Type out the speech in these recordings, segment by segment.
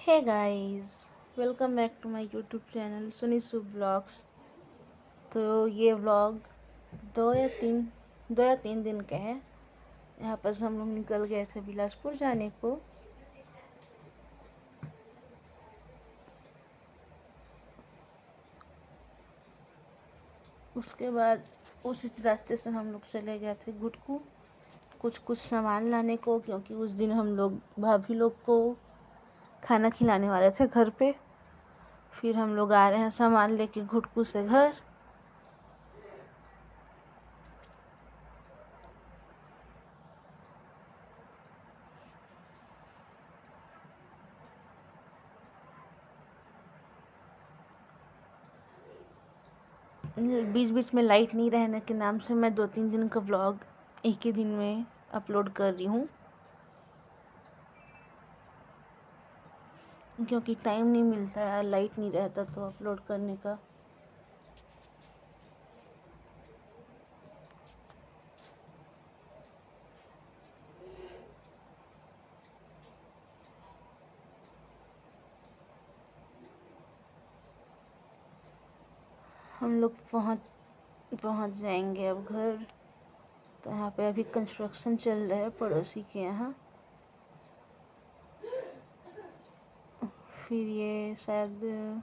Hey guys, welcome back to my YouTube channel सुनी सुब blogs. तो ये व्लॉग दो या तीन दिन का है। यहाँ पर हम लोग निकल गए थे बिलासपुर जाने को। उसके बाद उसी रास्ते से हम लोग चले गए थे गुटकू कुछ कुछ सामान लाने को, क्योंकि उस दिन हम लोग भाभी लोग को खाना खिलाने वाले थे घर पे। फिर हम लोग आ रहे हैं सामान लेके घुटकू से घर। बीच बीच में लाइट नहीं रहने के नाम से मैं 2-3 दिन का ब्लॉग एक ही दिन में अपलोड कर रही हूँ, क्योंकि टाइम नहीं मिलता है, लाइट नहीं रहता तो अपलोड करने का। हम लोग पहुँच जाएंगे अब घर। तो यहाँ पे अभी कंस्ट्रक्शन चल रहा है पड़ोसी के यहाँ। फिर ये शायद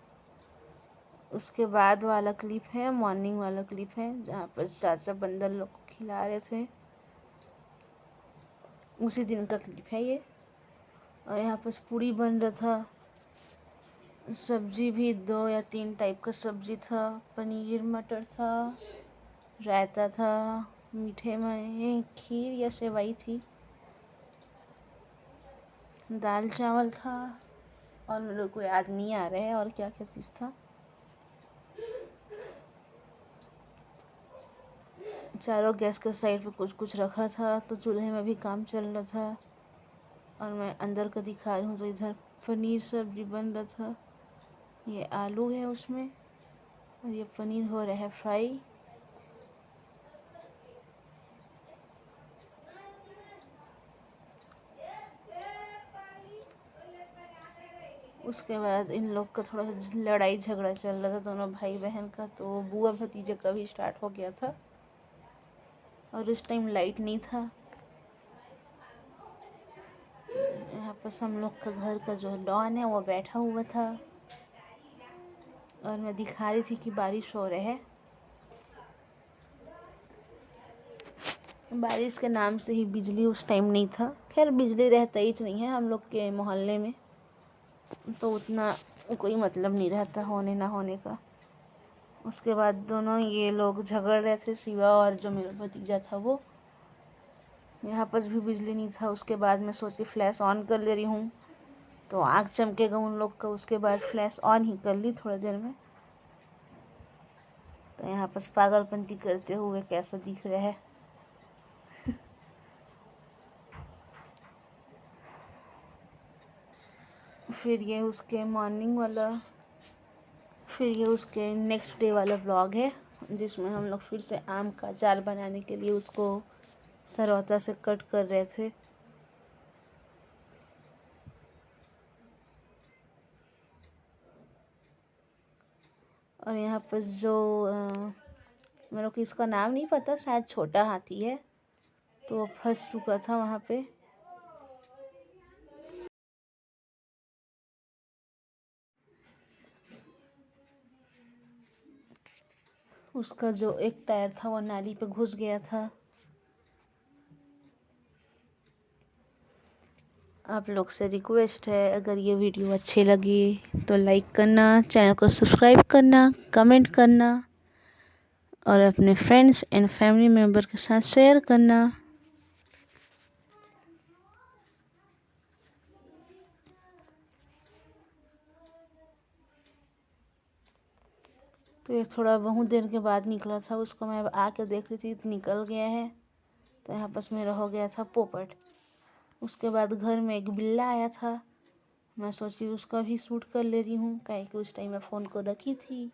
उसके बाद वाला क्लिप है, मॉर्निंग वाला क्लिप है, जहाँ पर चाचा बंदर लोग को खिला रहे थे। उसी दिन का क्लिप है ये। और यहाँ पर पूड़ी बन रहा था, सब्जी भी 2 या 3 टाइप का सब्जी था, पनीर मटर था, रायता था, मीठे में खीर या सेवई थी, दाल चावल था, और मेरे को याद नहीं आ रहा है और क्या क्या चीज़ था। चारों गैस के साइड पे कुछ कुछ रखा था, तो चूल्हे में भी काम चल रहा था। और मैं अंदर का दिखा रही हूँ, तो इधर पनीर सब्जी बन रहा था। ये आलू है उसमें, और ये पनीर हो रहा है फ्राई। उसके बाद इन लोग का थोड़ा सा लड़ाई झगड़ा चल रहा था, दोनों भाई बहन का। तो बुआ भतीजे का भी स्टार्ट हो गया था, और उस टाइम लाइट नहीं था। यहाँ पर हम लोग का घर का जो डॉन है वो बैठा हुआ था, और मैं दिखा रही थी कि बारिश हो रहा है। बारिश के नाम से ही बिजली उस टाइम नहीं था। खैर बिजली रहता ही नहीं है हम लोग के मोहल्ले में, तो उतना कोई मतलब नहीं रहता होने ना होने का। उसके बाद दोनों ये लोग झगड़ रहे थे, शिवा और जो मेरा भतीजा था वो। यहाँ पर भी बिजली नहीं था। उसके बाद मैं सोची फ्लैश ऑन कर ले रही हूँ तो आँख चमकेगा उन लोग का। उसके बाद फ्लैश ऑन ही कर ली थोड़ी देर में। तो यहाँ पर पागलपंती करते हुए कैसा दिख रहा है। फिर ये उसके मॉर्निंग वाला, फिर ये उसके नेक्स्ट डे वाला ब्लॉग है, जिसमें हम लोग फिर से आम का अचार बनाने के लिए उसको सरौता से कट कर रहे थे। और यहाँ पर जो मेरे को इसका नाम नहीं पता, शायद छोटा हाथी है, तो वो फंस चुका था वहाँ पे। उसका जो एक टायर था वो नाली पे घुस गया था। आप लोग से रिक्वेस्ट है, अगर ये वीडियो अच्छी लगी तो लाइक करना, चैनल को सब्सक्राइब करना, कमेंट करना, और अपने फ्रेंड्स एंड फैमिली मेम्बर के साथ शेयर करना। तो ये थोड़ा बहुत देर के बाद निकला था, उसको मैं अब आके देख रही थी तो निकल गया है। तो यहाँ पास मेरा हो गया था पोपट। उसके बाद घर में एक बिल्ला आया था, मैं सोची उसका भी शूट कर ले रही हूँ, काहे कि उस टाइम मैं फ़ोन को रखी थी।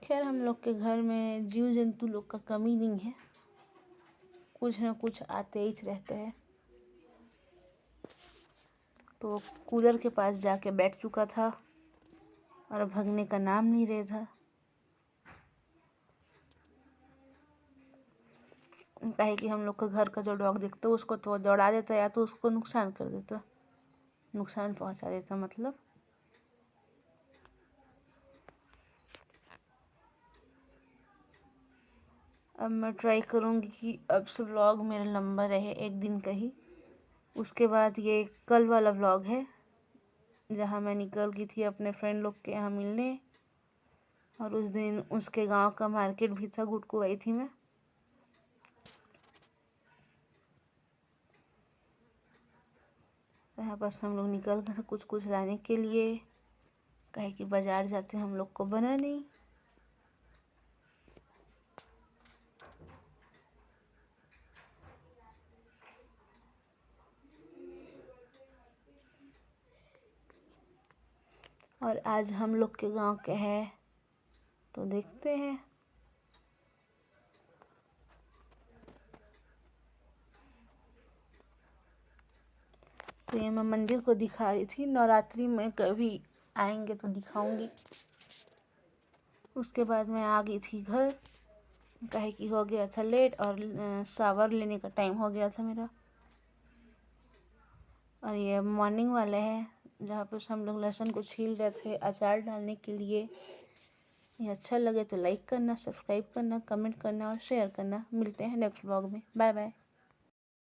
खैर हम लोग के घर में जीव जंतु लोग का कमी नहीं है, कुछ ना कुछ आते ही रहते हैं। तो कूलर के पास जाके बैठ चुका था और भगने का नाम नहीं रहा था। काहे कि हम लोग का घर का जो डॉग दिखता है उसको तो दौड़ा देता या तो उसको नुकसान कर देता, नुकसान पहुंचा देता मतलब। अब मैं ट्राई करूँगी कि अब से व्लॉग मेरा लंबा रहे, एक दिन का ही। उसके बाद ये कल वाला व्लॉग है जहाँ मैं निकल गई थी अपने फ्रेंड लोग के यहाँ मिलने, और उस दिन उसके गांव का मार्केट भी था, गुटकू आई थी मैं। यहाँ बस हम लोग निकल गए थे कुछ कुछ लाने के लिए, काहे कि बाज़ार जाते हम लोग को बना नहीं। और आज हम लोग के गांव के है तो देखते हैं। तो ये मैं मंदिर को दिखा रही थी, नवरात्रि में कभी आएंगे तो दिखाऊंगी। उसके बाद मैं आ गई थी घर, काहे कि हो गया था लेट और शावर लेने का टाइम हो गया था मेरा। और ये मॉर्निंग वाले हैं जहाँ पे हम लोग लहसुन को छील रहे थे अचार डालने के लिए। ये अच्छा लगे तो लाइक करना, सब्सक्राइब करना, कमेंट करना और शेयर करना। मिलते हैं नेक्स्ट व्लॉग में। Bye bye.